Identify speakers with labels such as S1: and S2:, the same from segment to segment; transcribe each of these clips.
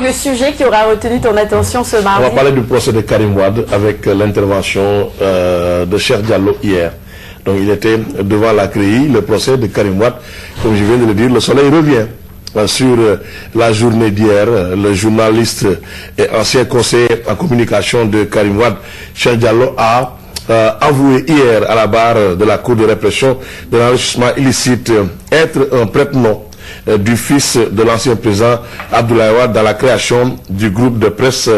S1: Le sujet qui aura retenu ton attention ce mardi.
S2: On va parler du procès de Karim Wade avec l'intervention de Cheikh Diallo hier. Donc il était devant la CREI, le procès de Karim Wade. Comme je viens de le dire, le soleil revient. Sur la journée d'hier, le journaliste et ancien conseiller en communication de Karim Wade, Cheikh Diallo, a avoué hier à la barre de la Cour de répression de l'enrichissement illicite être un prête-nom du fils de l'ancien président Abdoulaye Wade dans la création du groupe de presse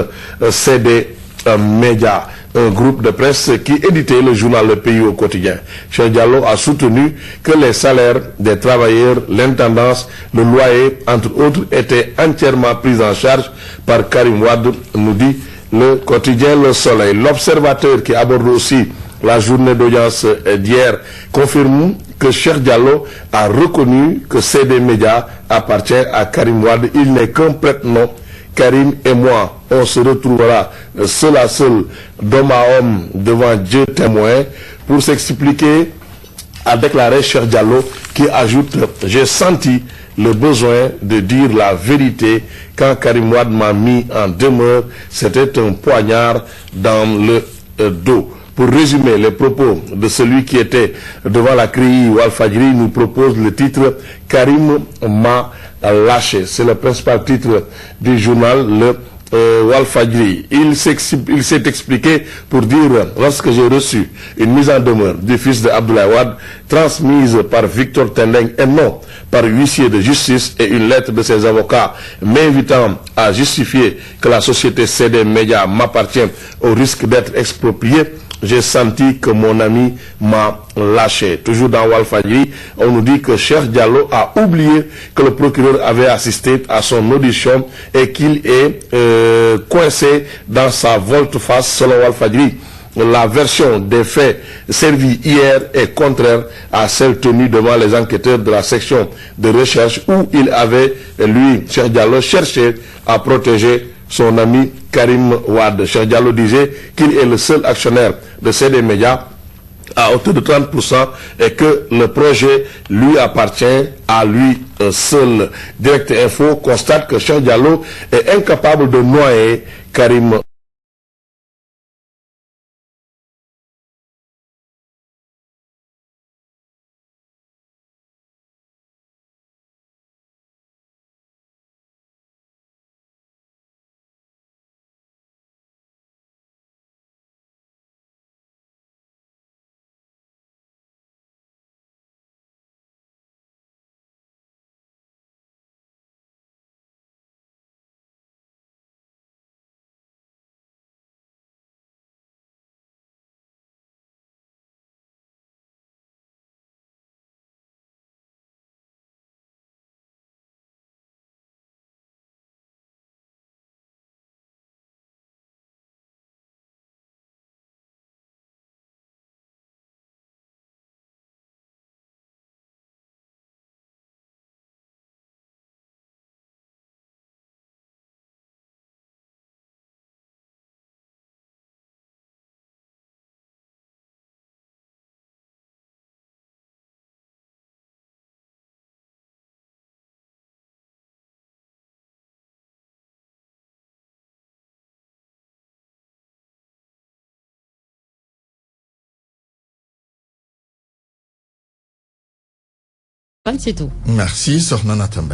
S2: CD Média, un groupe de presse qui éditait le journal Le Pays au quotidien. Cheikh Diallo a soutenu que les salaires des travailleurs, l'intendance, le loyer, entre autres, étaient entièrement pris en charge par Karim Wade, nous dit le quotidien Le Soleil. L'Observateur, qui aborde aussi la journée d'audience d'hier, confirme que Cheikh Diallo a reconnu que CD Média appartient à Karim Wade. Il n'est qu'un prête-nom. Karim et moi, on se retrouvera seul à seul, d'homme à homme, devant Dieu témoin, pour s'expliquer, a déclaré Cheikh Diallo, qui ajoute: j'ai senti le besoin de dire la vérité quand Karim Wade m'a mis en demeure, c'était un poignard dans le dos. Pour résumer les propos de celui qui était devant la CREI ou Walfadjri, nous propose le titre « Karim m'a lâché ». C'est le principal titre du journal, le Walfadjri. Il s'est expliqué pour dire: lorsque j'ai reçu une mise en demeure du fils de Abdoulaye Wade, transmise par Victor Tendeng et non par huissier de justice, et une lettre de ses avocats m'invitant à justifier que la société CD Média m'appartient au risque d'être expropriée, j'ai senti que mon ami m'a lâché. Toujours dans Walfadjri, on nous dit que Cheikh Diallo a oublié que le procureur avait assisté à son audition et qu'il est coincé dans sa volte-face. Selon Walfadjri, la version des faits servie hier est contraire à celle tenue devant les enquêteurs de la section de recherche, où il avait, lui, Cheikh Diallo, cherché à protéger son ami Karim Wade. Cheikh Diallo disait qu'il est le seul actionnaire de CD Média à hauteur de 30% et que le projet lui appartient à lui seul. Direct Info constate que Cheikh Diallo est incapable de noyer Karim.
S3: C'est tout.
S4: Merci, Sornana Tamba.